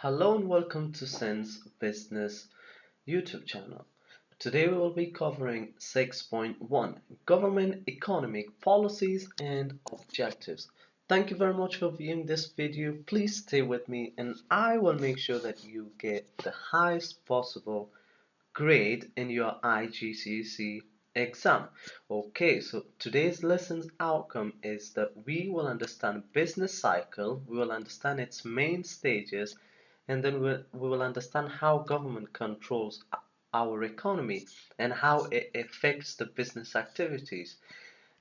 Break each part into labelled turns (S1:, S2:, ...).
S1: Hello and welcome to Sense Business YouTube channel. Today we will be covering 6.1 Government Economic Policies and Objectives. Thank you very much for viewing this video. Please stay with me and I will make sure that you get the highest possible grade in your IGCSE exam. Okay, so today's lesson's outcome is that we will understand business cycle, we will understand its main stages, and then we will understand how government controls our economy and how it affects the business activities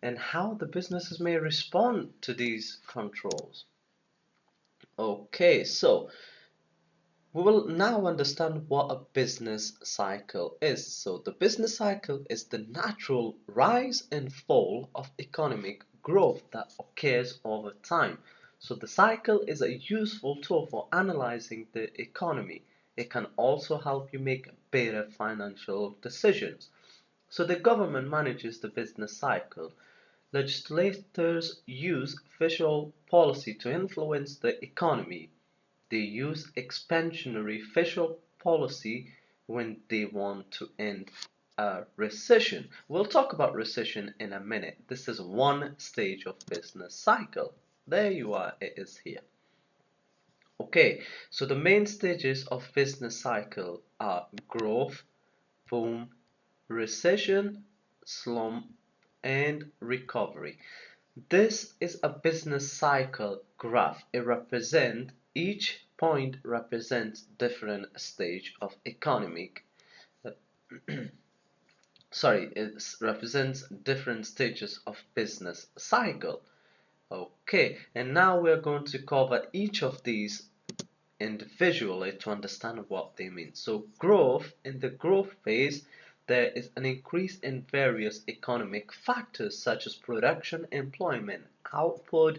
S1: and how the businesses may respond to these controls. Okay, so we will now understand what a business cycle is. So the business cycle is the natural rise and fall of economic growth that occurs over time. So the cycle is a useful tool for analyzing the economy. It can also help you make better financial decisions. So the government manages the business cycle. Legislators use fiscal policy to influence the economy. They use expansionary fiscal policy when they want to end a recession. We'll talk about recession in a minute. This is one stage of business cycle. There you are, it is here. Okay, so the main stages of business cycle are growth, boom, recession, slump, and recovery. This is a business cycle graph. Each point represents different stage of economic it represents different stages of business cycle. Okay, and now we're going to cover each of these individually to understand what they mean. So growth, in the growth phase, there is an increase in various economic factors such as production, employment, output,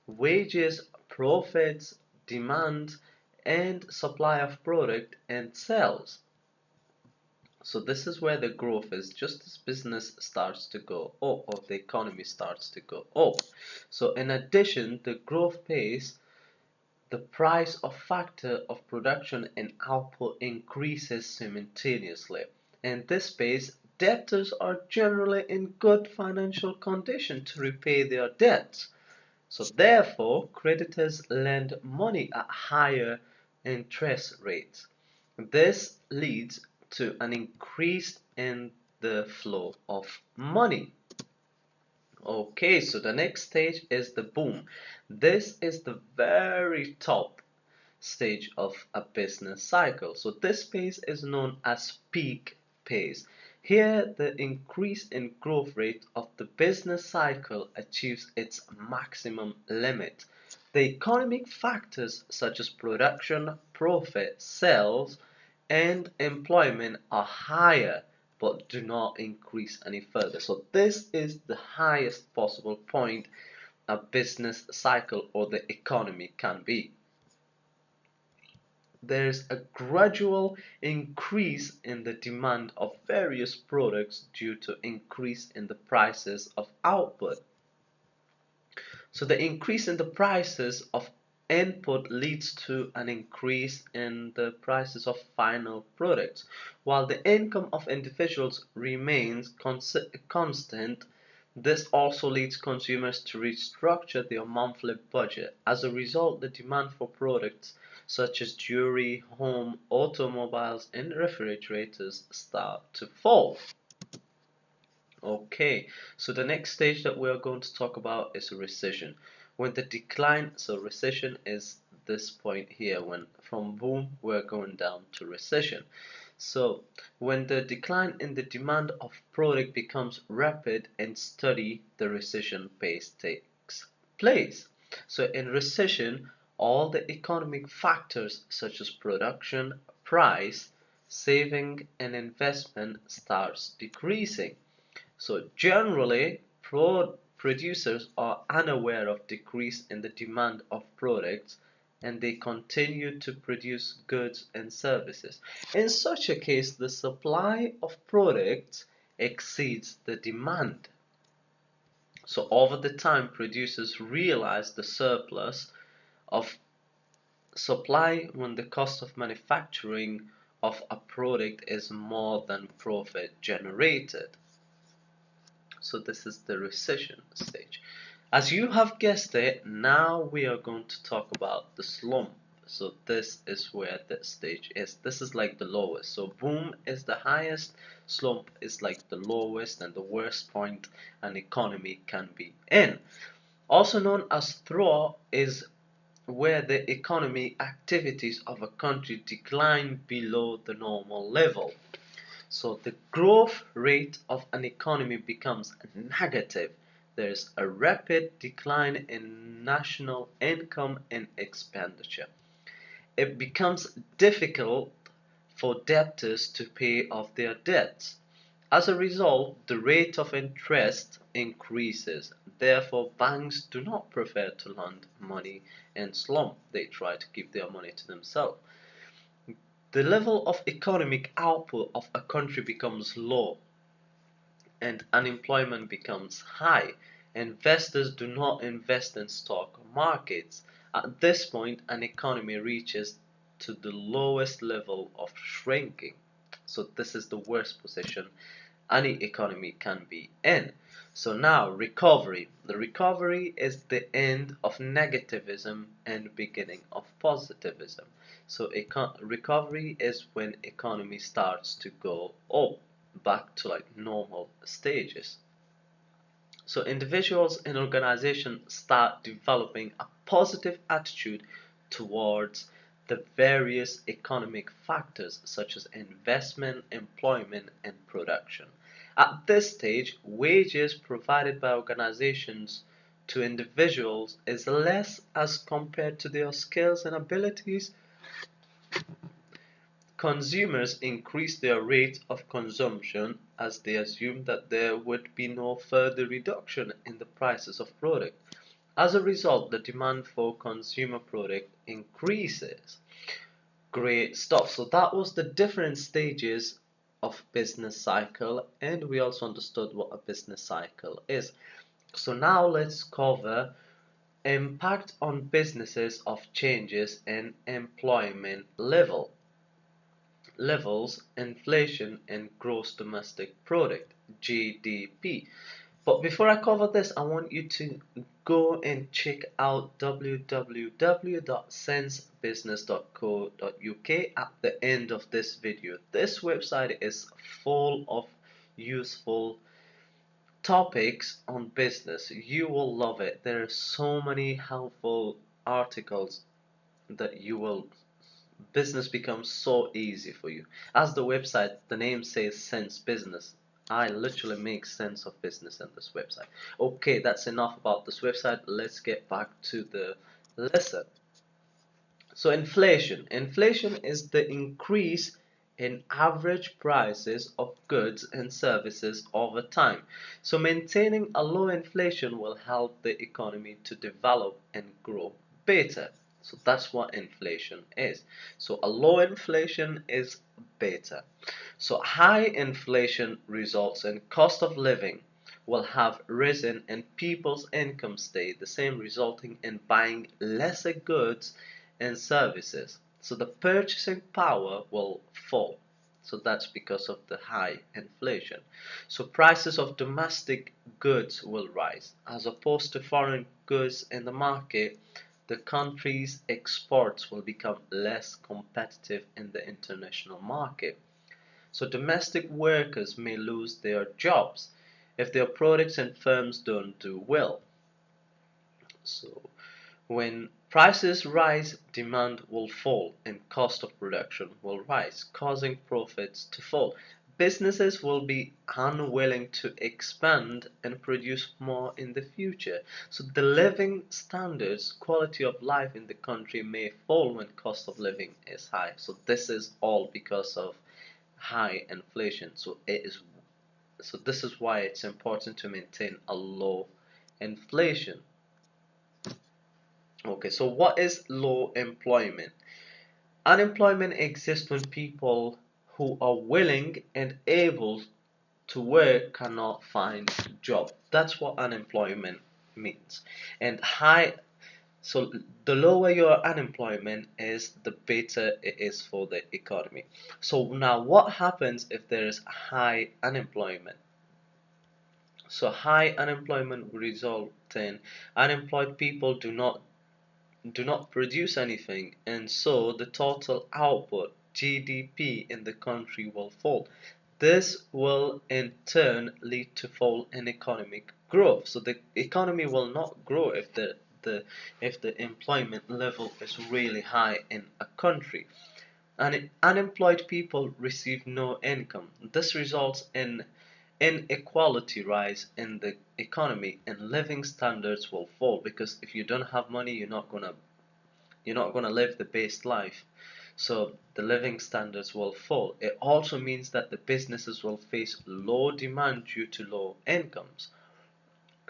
S1: wages, profits, demand, and supply of product and sales. So this is where the growth is, just as business starts to go up or the economy starts to go up. So in addition, the growth pace, the price of factor of production and output increases simultaneously. In this phase, debtors are generally in good financial condition to repay their debts. So therefore, creditors lend money at higher interest rates. This leads to an increase in the flow of money. Okay, so the next stage is the boom. This is the very top stage of a business cycle. So this phase is known as peak phase. Here, the increase in growth rate of the business cycle achieves its maximum limit. The economic factors such as production, profit, sales, and employment are higher but do not increase any further. So this is the highest possible point a business cycle or the economy can be. There's a gradual increase in the demand of various products due to increase in the prices of output. So the increase in the prices of input leads to an increase in the prices of final products. While the income of individuals remains constant, this also leads consumers to restructure their monthly budget. As a result, the demand for products such as jewelry, home, automobiles, and refrigerators start to fall. Okay, so the next stage that we're going to talk about is recession. When the decline, so recession is this point here, when from boom we're going down to recession. So when the decline in the demand of product becomes rapid and steady, the recession phase takes place. So in recession, all the economic factors such as production, price, saving, and investment starts decreasing. So generally, producers are unaware of decrease in the demand of products and they continue to produce goods and services. In such a case, the supply of products exceeds the demand. So over the time, producers realize the surplus of Supply when the cost of manufacturing of a product is more than profit generated. So this is the recession stage. As you have guessed it, now we are going to talk about the slump. So this is where the stage is. This is like the lowest. So boom is the highest, slump is like the lowest and the worst point an economy can be in. Also known as thaw is where the economic activities of a country decline below the normal level. So the growth rate of an economy becomes negative. There's a rapid decline in national income and expenditure. It becomes difficult for debtors to pay off their debts. As a result, the rate of interest increases. Therefore, banks do not prefer to lend money in slump. They try to keep their money to themselves. The level of economic output of a country becomes low and unemployment becomes high. Investors do not invest in stock markets. At this point, an economy reaches to the lowest level of shrinking. So this is the worst position any economy can be in. So now recovery. The recovery is the end of negativism and beginning of positivism. So recovery is when economy starts to go up back to like normal stages. So individuals and organizations start developing a positive attitude towards the various economic factors such as investment, employment, and production. At this stage, wages provided by organizations to individuals is less as compared to their skills and abilities. Consumers increase their rate of consumption as they assume that there would be no further reduction in the prices of product. As a result, the demand for consumer product increases. Great stuff. So that was the different stages of business cycle, and we also understood what a business cycle is. So now let's cover impact on businesses of changes in employment levels, inflation, and gross domestic product, GDP. But before I cover this, I want you to go and check out www.sensebusiness.co.uk at the end of this video. This website is full of useful topics on business. You will love it. There are so many helpful articles that you will business becomes so easy for you. As the website, the name says Sense Business. I literally make sense of business in this website. Okay, that's enough about this website. Let's get back to the lesson. So inflation. Inflation is the increase in average prices of goods and services over time. So maintaining a low inflation will help the economy to develop and grow better. So that's what inflation is. So a low inflation is better. So high inflation results in cost of living will have risen and people's income stay the same, resulting in buying lesser goods and services. So the purchasing power will fall. So that's because of the high inflation. So prices of domestic goods will rise. As opposed to foreign goods in the market, the country's exports will become less competitive in the international market. So domestic workers may lose their jobs if their products and firms don't do well. So when prices rise, demand will fall and cost of production will rise, causing profits to fall. Businesses will be unwilling to expand and produce more in the future. So the living standards, quality of life in the country may fall when cost of living is high. So this is all because of high inflation. So this is why it's important to maintain a low inflation. Okay, so what is low employment? Unemployment exists when people who are willing and able to work cannot find a job. That's what unemployment means. And high So the lower your unemployment is, the better it is for the economy. So now what happens if there is high unemployment? So high unemployment will result in unemployed people do not produce anything, and so the total output GDP in the country will fall. This will in turn lead to fall in economic growth. So the economy will not grow if the employment level is really high in a country. And unemployed people receive no income. This results in inequality rise in the economy, and living standards will fall, because if you don't have money, you're not gonna live the best life. So the living standards will fall. It also means that the businesses will face low demand due to low incomes.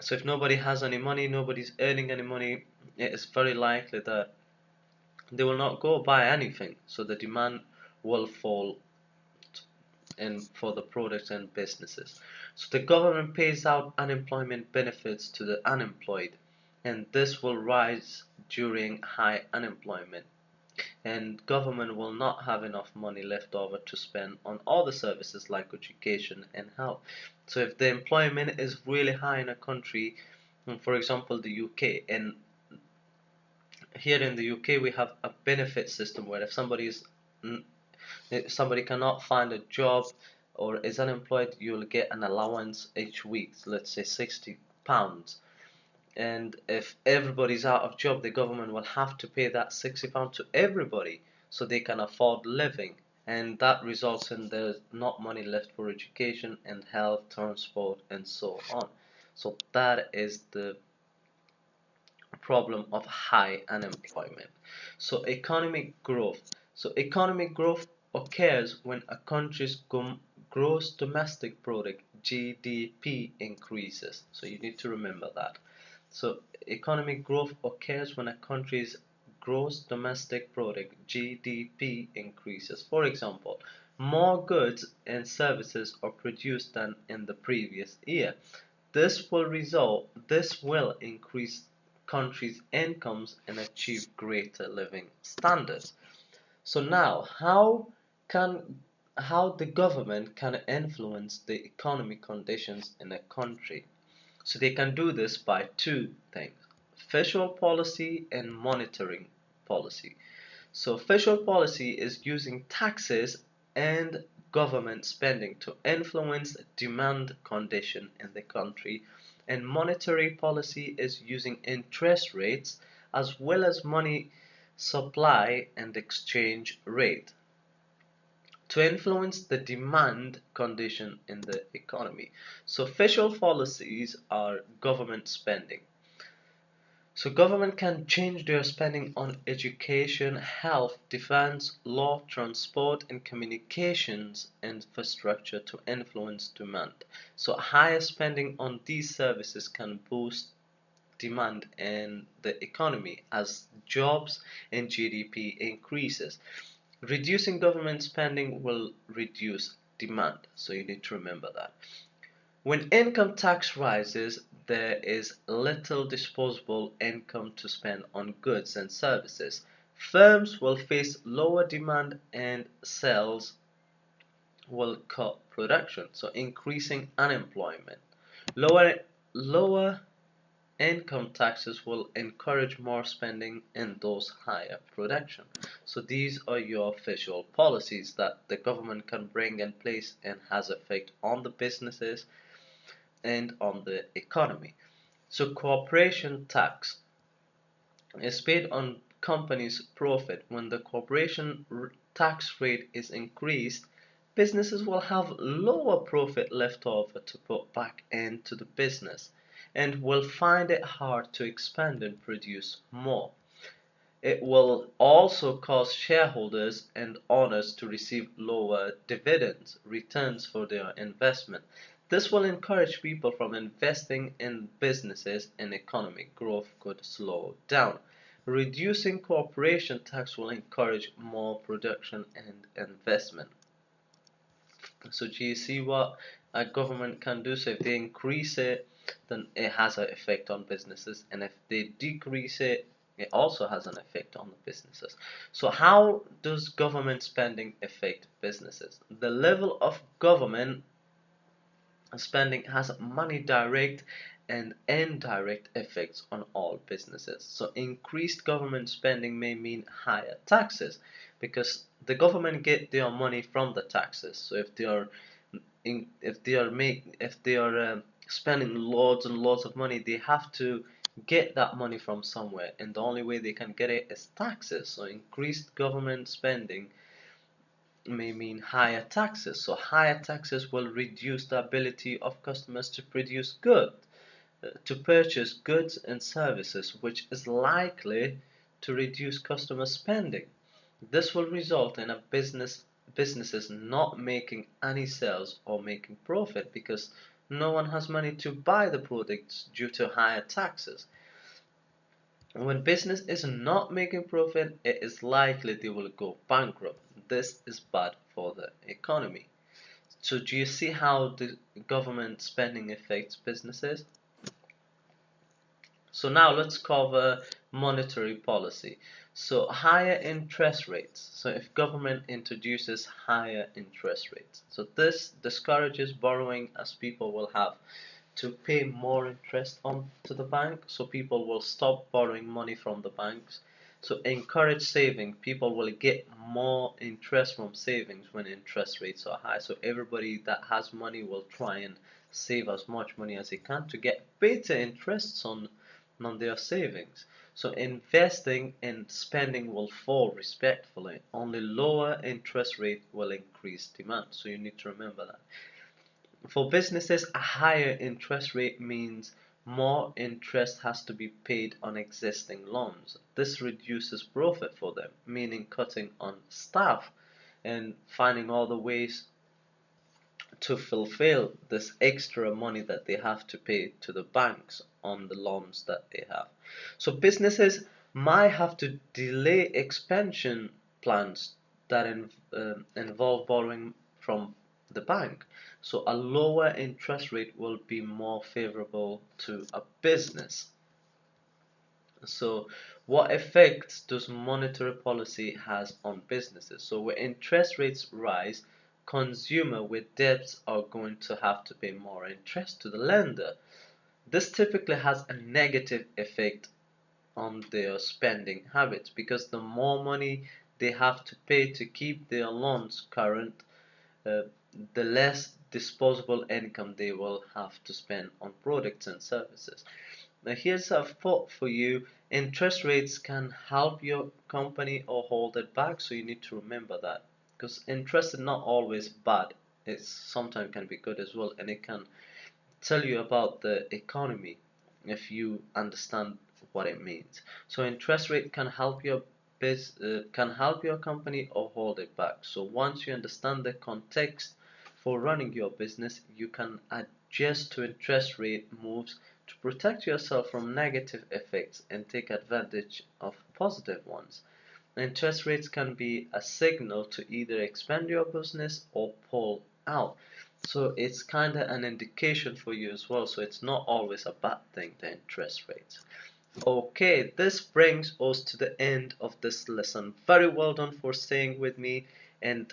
S1: So if nobody has any money, nobody's earning any money, it is very likely that they will not go buy anything. So the demand will fall in for the products and businesses. So the government pays out unemployment benefits to the unemployed, and this will rise during high unemployment. And government will not have enough money left over to spend on other services like education and health. So if the employment is really high in a country, for example the UK, and here in the UK we have a benefit system where if somebody cannot find a job or is unemployed, you'll get an allowance each week, let's say £60. And if everybody's out of job, the government will have to pay that £60 to everybody so they can afford living, and that results in there's not money left for education and health, transport, and so on. So that is the problem of high unemployment. So economic growth occurs when a country's gross domestic product GDP increases. So you need to remember that. So economic growth occurs when a country's gross domestic product GDP increases. For example, more goods and services are produced than in the previous year. This will increase countries' incomes and achieve greater living standards. So now, can how the government can influence the economic conditions in a country? So they can do this by two things: fiscal policy and monetary policy. So fiscal policy is using taxes and government spending to influence demand condition in the country, and monetary policy is using interest rates as well as money supply and exchange rate to influence the demand condition in the economy. So fiscal policies are government spending. So government can change their spending on education, health, defense, law, transport, and communications infrastructure to influence demand. So higher spending on these services can boost demand in the economy as jobs and GDP increases. Reducing government spending will reduce demand. So you need to remember that. When income tax rises, there is little disposable income to spend on goods and services. Firms will face lower demand and sales will cut production, so increasing unemployment. Lower lower income taxes will encourage more spending in those higher production. So these are your official policies that the government can bring in place and has effect on the businesses and on the economy. So corporation tax is paid on companies' profit. When the corporation tax rate is increased, businesses will have lower profit left over to put back into the business and will find it hard to expand and produce more. It will also cause shareholders and owners to receive lower dividends returns for their investment. This will encourage people from investing in businesses, and economic growth could slow down. Reducing corporation tax will encourage more production and investment. So do you see what a government can do? So if they increase it, then it has an effect on businesses, and if they decrease it, it also has an effect on the businesses. So how does government spending affect businesses? The level of government spending has many direct and indirect effects on all businesses. So increased government spending may mean higher taxes because the government get their money from the taxes. So if they are spending loads and loads of money, they have to get that money from somewhere, and the only way they can get it is taxes. So increased government spending may mean higher taxes. So higher taxes will reduce the ability of customers to to purchase goods and services, which is likely to reduce customer spending. This will result in businesses not making any sales or making profit because no one has money to buy the products due to higher taxes. When business is not making profit, it is likely they will go bankrupt. This is bad for the economy. So do you see how the government spending affects businesses? So now let's cover monetary policy. So higher interest rates. So if government introduces higher interest rates, so this discourages borrowing as people will have to pay more interest on to the bank. So people will stop borrowing money from the banks. So encourage saving. People will get more interest from savings when interest rates are high. So everybody that has money will try and save as much money as they can to get better interests on their savings. So investing and spending will fall respectfully. Only lower interest rate will increase demand. So you need to remember that. For businesses, a higher interest rate means more interest has to be paid on existing loans. This reduces profit for them, meaning cutting on staff and finding other ways to fulfill this extra money that they have to pay to the banks on the loans that they have. So businesses might have to delay expansion plans that involve borrowing from the bank. So a lower interest rate will be more favorable to a business. So what effects does monetary policy has on businesses? So when interest rates rise, consumer with debts are going to have to pay more interest to the lender. This typically has a negative effect on their spending habits because the more money they have to pay to keep their loans current, uh, the less disposable income they will have to spend on products and services. Now, here's a thought for you. Interest rates can help your company or hold it back, so you need to remember that. Because interest is not always bad, it sometimes can be good as well, and it can tell you about the economy if you understand what it means. So interest rate can help can help your company or hold it back. So once you understand the context for running your business, you can adjust to interest rate moves to protect yourself from negative effects and take advantage of positive ones. Interest rates can be a signal to either expand your business or pull out. So it's kind of an indication for you as well. So it's not always a bad thing, the interest rates. Okay, this brings us to the end of this lesson. Very well done for staying with me, and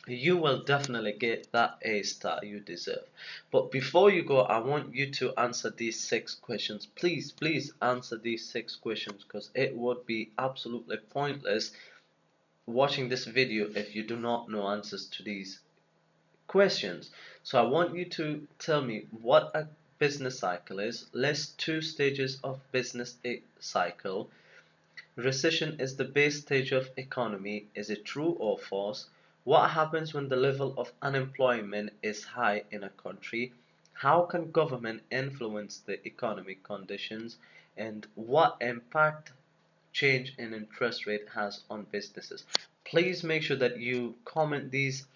S1: you will definitely get that A star you deserve. But before you go, I want you to answer these 6 questions. Please answer these 6 questions because it would be absolutely pointless watching this video if you do not know answers to these questions. So I want you to tell me what a business cycle is. List 2 stages of business cycle. Recession is the base stage of economy. Is it true or false? What happens when the level of unemployment is high in a country? How can government influence the economic conditions? And what impact change in interest rate has on businesses? Please make sure that you comment these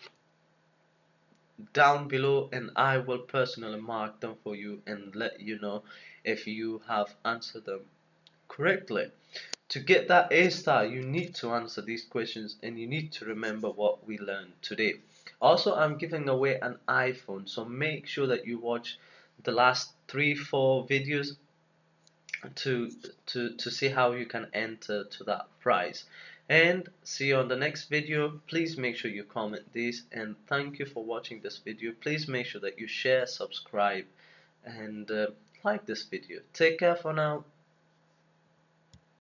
S1: down below and I will personally mark them for you and let you know if you have answered them correctly. To get that A star, you need to answer these questions and you need to remember what we learned today. Also, I'm giving away an iPhone, so make sure that you watch the last 3-4 videos to to see how you can enter to that prize. And see you on the next video. Please make sure you comment this, and thank you for watching this video. Please make sure that you share, subscribe, and like this video. Take care for now.